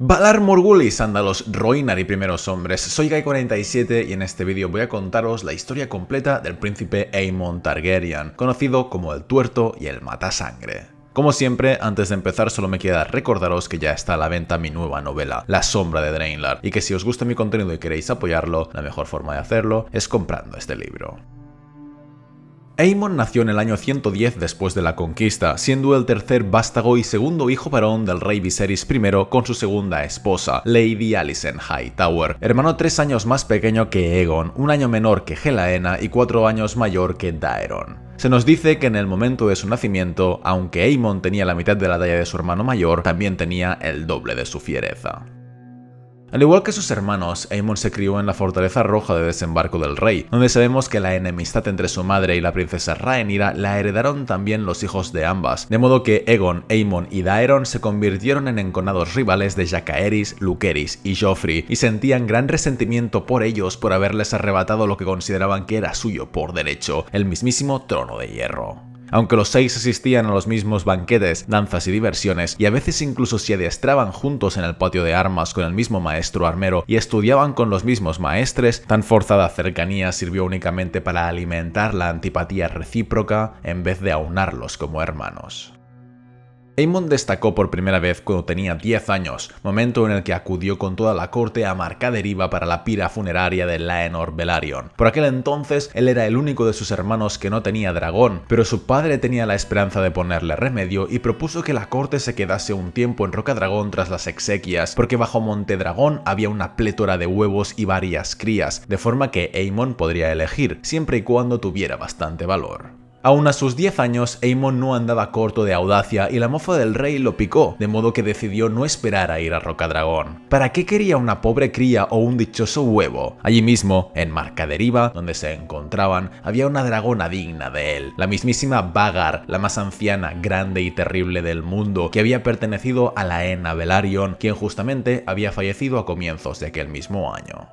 Valar Morghulis, Sándalos, Rhoynar y primeros hombres, soy Guy47 y en este vídeo voy a contaros la historia completa del príncipe Aemon Targaryen, conocido como el Tuerto y el Matasangre. Como siempre, antes de empezar solo me queda recordaros que ya está a la venta mi nueva novela, La Sombra de Draenlar, y que si os gusta mi contenido y queréis apoyarlo, la mejor forma de hacerlo es comprando este libro. Aemon nació en el año 110 después de la conquista, siendo el tercer vástago y segundo hijo varón del rey Viserys I con su segunda esposa, Lady Alicent Hightower, hermano 3 años más pequeño que Aegon, 1 año menor que Helaena y 4 años mayor que Daeron. Se nos dice que en el momento de su nacimiento, aunque Aemon tenía la mitad de la talla de su hermano mayor, también tenía el doble de su fiereza. Al igual que sus hermanos, Aemon se crió en la Fortaleza Roja de Desembarco del Rey, donde sabemos que la enemistad entre su madre y la princesa Rhaenyra la heredaron también los hijos de ambas, de modo que Aegon, Aemon y Daeron se convirtieron en enconados rivales de Jacaerys, Lucerys y Joffrey, y sentían gran resentimiento por ellos por haberles arrebatado lo que consideraban que era suyo por derecho, el mismísimo Trono de Hierro. Aunque los 6 asistían a los mismos banquetes, danzas y diversiones, y a veces incluso se adiestraban juntos en el patio de armas con el mismo maestro armero y estudiaban con los mismos maestres, tan forzada cercanía sirvió únicamente para alimentar la antipatía recíproca en vez de aunarlos como hermanos. Aemon destacó por primera vez cuando tenía 10 años, momento en el que acudió con toda la corte a Marcaderriba para la pira funeraria de Laenor Velaryon. Por aquel entonces, él era el único de sus hermanos que no tenía dragón, pero su padre tenía la esperanza de ponerle remedio y propuso que la corte se quedase un tiempo en Rocadragón tras las exequias, porque bajo Montedragón había una plétora de huevos y varias crías, de forma que Aemon podría elegir, siempre y cuando tuviera bastante valor. Aún a sus 10 años, Aemon no andaba corto de audacia y la mofa del rey lo picó, de modo que decidió no esperar a ir a Rocadragón. ¿Para qué quería una pobre cría o un dichoso huevo? Allí mismo, en Marcaderriba, donde se encontraban, había una dragona digna de él, la mismísima Vhagar, la más anciana, grande y terrible del mundo, que había pertenecido a Laena Velaryon, quien justamente había fallecido a comienzos de aquel mismo año.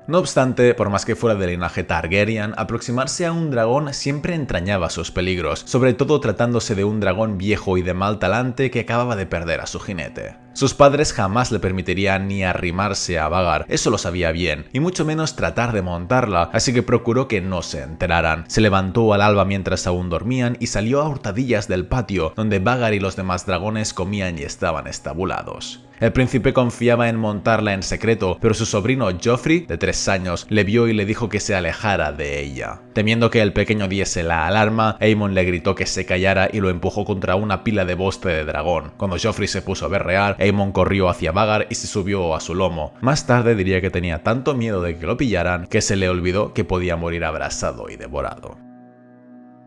No obstante, por más que fuera del linaje Targaryen, aproximarse a un dragón siempre entrañaba sus peligros, sobre todo tratándose de un dragón viejo y de mal talante que acababa de perder a su jinete. Sus padres jamás le permitirían ni arrimarse a Vhagar, eso lo sabía bien, y mucho menos tratar de montarla, así que procuró que no se enteraran. Se levantó al alba mientras aún dormían y salió a hurtadillas del patio, donde Vhagar y los demás dragones comían y estaban estabulados. El príncipe confiaba en montarla en secreto, pero su sobrino Joffrey, de 3 años, le vio y le dijo que se alejara de ella. Temiendo que el pequeño diese la alarma, Aemon le gritó que se callara y lo empujó contra una pila de bosque de dragón. Cuando Joffrey se puso a berrear, Aemon corrió hacia Vhagar y se subió a su lomo. Más tarde diría que tenía tanto miedo de que lo pillaran que se le olvidó que podía morir abrasado y devorado.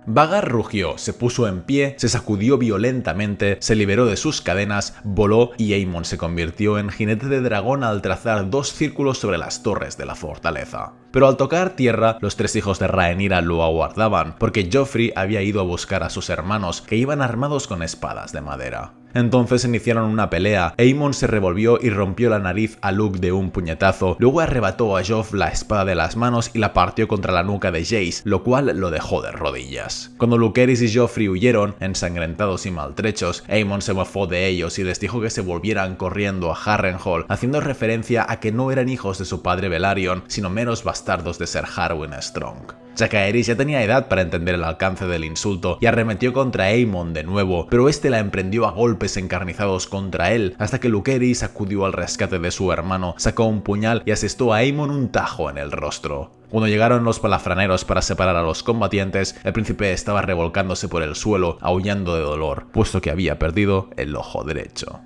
Vhagar rugió, se puso en pie, se sacudió violentamente, se liberó de sus cadenas, voló y Aemon se convirtió en jinete de dragón al trazar 2 círculos sobre las torres de la fortaleza. Pero al tocar tierra, los 3 hijos de Rhaenyra lo aguardaban, porque Joffrey había ido a buscar a sus hermanos, que iban armados con espadas de madera. Entonces iniciaron una pelea, Aemon se revolvió y rompió la nariz a Luke de un puñetazo, luego arrebató a Joff la espada de las manos y la partió contra la nuca de Jace, lo cual lo dejó de rodillas. Cuando Lucerys y Joffrey huyeron, ensangrentados y maltrechos, Aemon se mofó de ellos y les dijo que se volvieran corriendo a Harrenhal, haciendo referencia a que no eran hijos de su padre Velaryon, sino meros bastardos de Ser Harwin Strong. Jacaerys ya tenía edad para entender el alcance del insulto y arremetió contra Aemon de nuevo, pero este la emprendió a golpes encarnizados contra él, hasta que Lucerys acudió al rescate de su hermano, sacó un puñal y asestó a Aemon un tajo en el rostro. Cuando llegaron los palafraneros para separar a los combatientes, el príncipe estaba revolcándose por el suelo, aullando de dolor, puesto que había perdido el ojo derecho.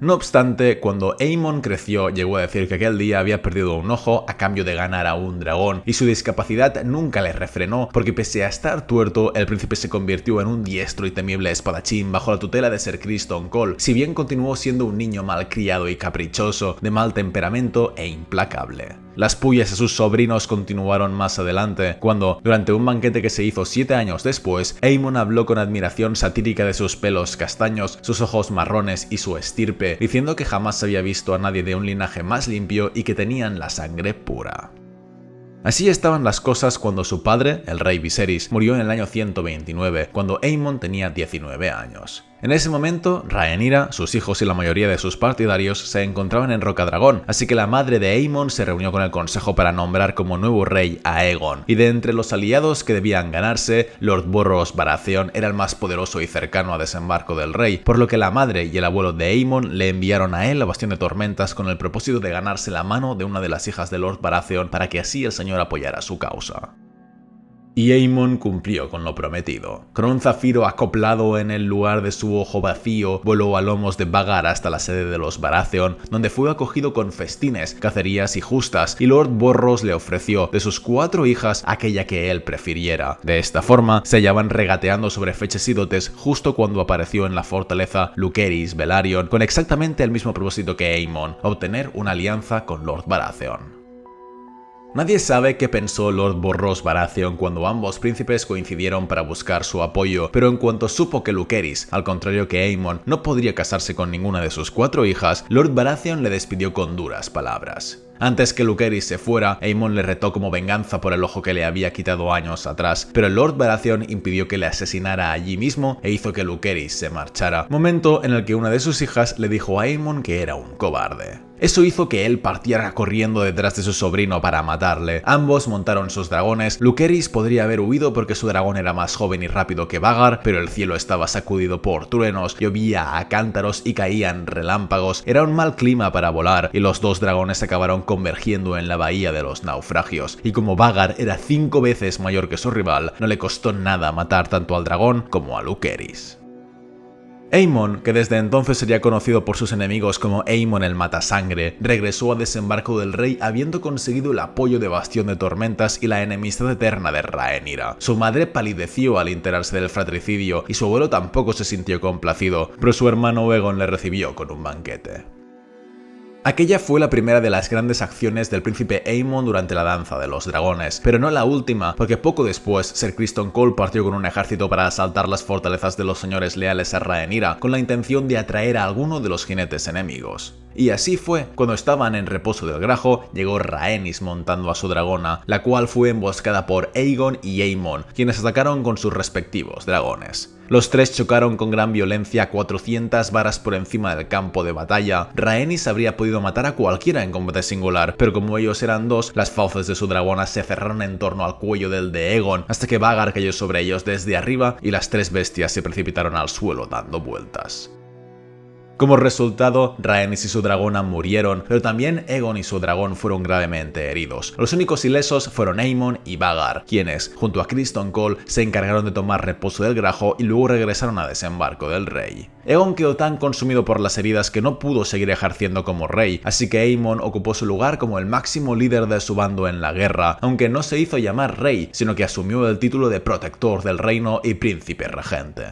No obstante, cuando Aemon creció, llegó a decir que aquel día había perdido un ojo a cambio de ganar a un dragón, y su discapacidad nunca le refrenó, porque pese a estar tuerto, el príncipe se convirtió en un diestro y temible espadachín bajo la tutela de Ser Criston Cole, si bien continuó siendo un niño malcriado y caprichoso, de mal temperamento e implacable. Las pullas a sus sobrinos continuaron más adelante, cuando, durante un banquete que se hizo 7 años después, Aemon habló con admiración satírica de sus pelos castaños, sus ojos marrones y su estirpe, diciendo que jamás había visto a nadie de un linaje más limpio y que tenían la sangre pura. Así estaban las cosas cuando su padre, el rey Viserys, murió en el año 129, cuando Aemon tenía 19 años. En ese momento, Rhaenyra, sus hijos y la mayoría de sus partidarios se encontraban en Rocadragón, así que la madre de Aemon se reunió con el consejo para nombrar como nuevo rey a Aegon, y de entre los aliados que debían ganarse, Lord Borros Baratheon era el más poderoso y cercano a desembarco del rey, por lo que la madre y el abuelo de Aemon le enviaron a él a Bastión de Tormentas con el propósito de ganarse la mano de una de las hijas de Lord Baratheon para que así el señor apoyara su causa. Y Aemon cumplió con lo prometido. Con un zafiro acoplado en el lugar de su ojo vacío, voló a lomos de Vhagar hasta la sede de los Baratheon, donde fue acogido con festines, cacerías y justas, y Lord Borros le ofreció de sus 4 hijas aquella que él prefiriera. De esta forma, se hallaban regateando sobre fechas y dotes justo cuando apareció en la fortaleza Lucerys Velaryon, con exactamente el mismo propósito que Aemon, obtener una alianza con Lord Baratheon. Nadie sabe qué pensó Lord Borros Baratheon cuando ambos príncipes coincidieron para buscar su apoyo, pero en cuanto supo que Lucerys, al contrario que Aemon, no podría casarse con ninguna de sus 4 hijas, Lord Baratheon le despidió con duras palabras. Antes que Lucerys se fuera, Aemon le retó como venganza por el ojo que le había quitado años atrás, pero Lord Baratheon impidió que le asesinara allí mismo e hizo que Lucerys se marchara, momento en el que una de sus hijas le dijo a Aemon que era un cobarde. Eso hizo que él partiera corriendo detrás de su sobrino para matarle. Ambos montaron sus dragones. Lucerys podría haber huido porque su dragón era más joven y rápido que Vhagar, pero el cielo estaba sacudido por truenos, llovía a cántaros y caían relámpagos. Era un mal clima para volar y los 2 dragones acabaron convergiendo en la bahía de los naufragios. Y como Vhagar era 5 veces mayor que su rival, no le costó nada matar tanto al dragón como a Lucerys. Aemon, que desde entonces sería conocido por sus enemigos como Aemon el Matasangre, regresó a desembarco del rey habiendo conseguido el apoyo de Bastión de Tormentas y la enemistad eterna de Rhaenyra. Su madre palideció al enterarse del fratricidio y su abuelo tampoco se sintió complacido, pero su hermano Aegon le recibió con un banquete. Aquella fue la primera de las grandes acciones del príncipe Aemon durante la Danza de los Dragones, pero no la última, porque poco después Ser Criston Cole partió con un ejército para asaltar las fortalezas de los señores leales a Rhaenyra, con la intención de atraer a alguno de los jinetes enemigos. Y así fue, cuando estaban en reposo del grajo, llegó Rhaenys montando a su dragona, la cual fue emboscada por Aegon y Aemon, quienes atacaron con sus respectivos dragones. Los 3 chocaron con gran violencia a 400 varas por encima del campo de batalla. Rhaenys habría podido matar a cualquiera en combate singular, pero como ellos eran 2, las fauces de su dragona se cerraron en torno al cuello del de Aegon, hasta que Vhagar cayó sobre ellos desde arriba y las 3 bestias se precipitaron al suelo dando vueltas. Como resultado, Rhaenys y su dragona murieron, pero también Aegon y su dragón fueron gravemente heridos. Los únicos ilesos fueron Aemon y Vhagar, quienes, junto a Criston Cole, se encargaron de tomar reposo del grajo y luego regresaron a desembarco del rey. Aegon quedó tan consumido por las heridas que no pudo seguir ejerciendo como rey, así que Aemon ocupó su lugar como el máximo líder de su bando en la guerra, aunque no se hizo llamar rey, sino que asumió el título de protector del reino y príncipe regente.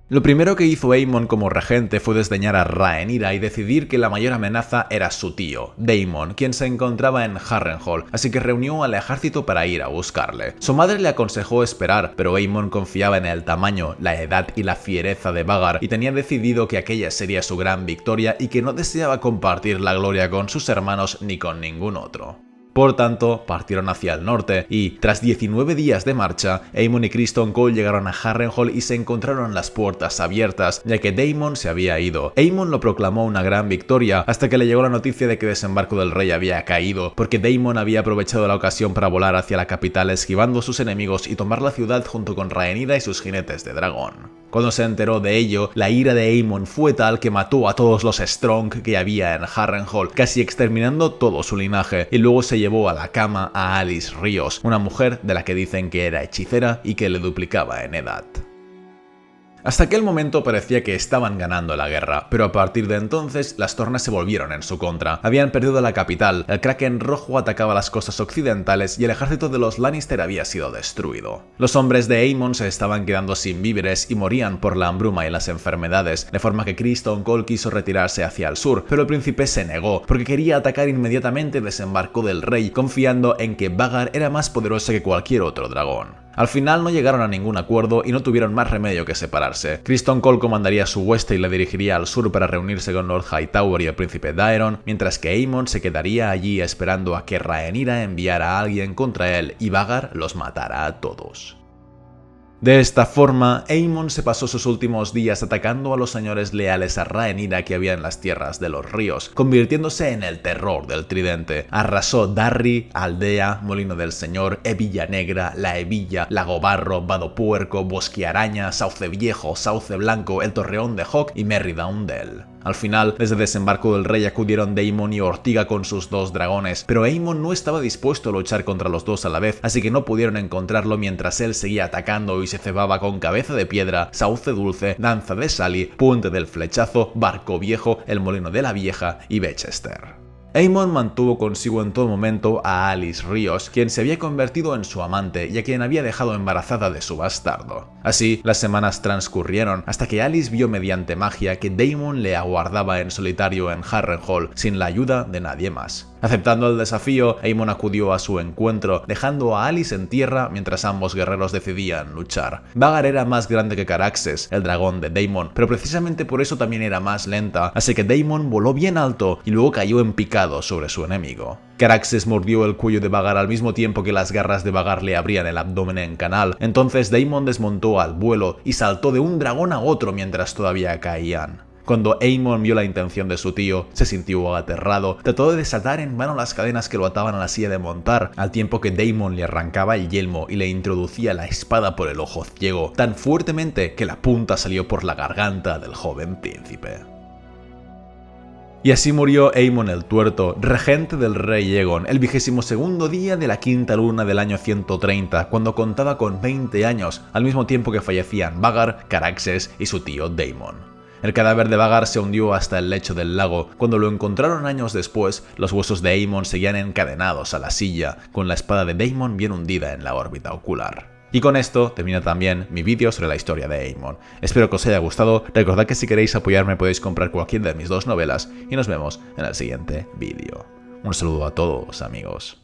Lo primero que hizo Aemon como regente fue desdeñar a Rhaenyra y decidir que la mayor amenaza era su tío, Daemon, quien se encontraba en Harrenhal, así que reunió al ejército para ir a buscarle. Su madre le aconsejó esperar, pero Aemon confiaba en el tamaño, la edad y la fiereza de Vhagar y tenía decidido que aquella sería su gran victoria y que no deseaba compartir la gloria con sus hermanos ni con ningún otro. Por tanto, partieron hacia el norte y, tras 19 días de marcha, Aemon y Criston Cole llegaron a Harrenhal y se encontraron las puertas abiertas, ya que Daemon se había ido. Aemon lo proclamó una gran victoria hasta que le llegó la noticia de que desembarco del rey había caído, porque Daemon había aprovechado la ocasión para volar hacia la capital esquivando a sus enemigos y tomar la ciudad junto con Rhaenyra y sus jinetes de dragón. Cuando se enteró de ello, la ira de Aemon fue tal que mató a todos los Strong que había en Harrenhal, casi exterminando todo su linaje, y luego se llevó a la cama a Alice Ríos, una mujer de la que dicen que era hechicera y que le duplicaba en edad. Hasta aquel momento parecía que estaban ganando la guerra, pero a partir de entonces las tornas se volvieron en su contra. Habían perdido la capital, el Kraken rojo atacaba las costas occidentales y el ejército de los Lannister había sido destruido. Los hombres de Aemon se estaban quedando sin víveres y morían por la hambruna y las enfermedades, de forma que Criston Cole quiso retirarse hacia el sur, pero el príncipe se negó, porque quería atacar inmediatamente el desembarco del rey, confiando en que Vhagar era más poderoso que cualquier otro dragón. Al final no llegaron a ningún acuerdo y no tuvieron más remedio que separarse. Criston Cole comandaría su hueste y la dirigiría al sur para reunirse con Lord Hightower y el príncipe Daeron, mientras que Aemon se quedaría allí esperando a que Rhaenyra enviara a alguien contra él y Vhagar los matara a todos. De esta forma, Aemon se pasó sus últimos días atacando a los señores leales a Rhaenyra que había en las tierras de los ríos, convirtiéndose en el terror del tridente. Arrasó Darry, Aldea, Molino del Señor, Hebilla Negra, La Hebilla, Lago Barro, Vado Puerco, Bosque Araña, Sauce Viejo, Sauce Blanco, el Torreón de Hawk y Merrydown. Al final, desde Desembarco del Rey acudieron Daemon y Ortiga con sus dos dragones, pero Aemon no estaba dispuesto a luchar contra los dos a la vez, así que no pudieron encontrarlo mientras él seguía atacando y se cebaba con Cabeza de Piedra, Sauce Dulce, Danza de Sally, Puente del Flechazo, Barco Viejo, El Molino de la Vieja y Bechester. Aemon mantuvo consigo en todo momento a Alice Ríos, quien se había convertido en su amante y a quien había dejado embarazada de su bastardo. Así, las semanas transcurrieron hasta que Alice vio mediante magia que Daemon le aguardaba en solitario en Harrenhal sin la ayuda de nadie más. Aceptando el desafío, Aemon acudió a su encuentro, dejando a Alice en tierra mientras ambos guerreros decidían luchar. Vhagar era más grande que Caraxes, el dragón de Daemon, pero precisamente por eso también era más lenta, así que Daemon voló bien alto y luego cayó en picado sobre su enemigo. Caraxes mordió el cuello de Vhagar al mismo tiempo que las garras de Vhagar le abrían el abdomen en canal, entonces Daemon desmontó al vuelo y saltó de un dragón a otro mientras todavía caían. Cuando Aemon vio la intención de su tío, se sintió aterrado, trató de desatar en vano las cadenas que lo ataban a la silla de montar, al tiempo que Daemon le arrancaba el yelmo y le introducía la espada por el ojo ciego, tan fuertemente que la punta salió por la garganta del joven príncipe. Y así murió Aemon el Tuerto, regente del rey Aegon, el 22º día de la quinta luna del año 130, cuando contaba con 20 años, al mismo tiempo que fallecían Vhagar, Caraxes y su tío Daemon. El cadáver de Vhagar se hundió hasta el lecho del lago. Cuando lo encontraron años después, los huesos de Aemon seguían encadenados a la silla, con la espada de Daemon bien hundida en la órbita ocular. Y con esto termina también mi vídeo sobre la historia de Aemon. Espero que os haya gustado, recordad que si queréis apoyarme podéis comprar cualquiera de mis dos novelas y nos vemos en el siguiente vídeo. Un saludo a todos, amigos.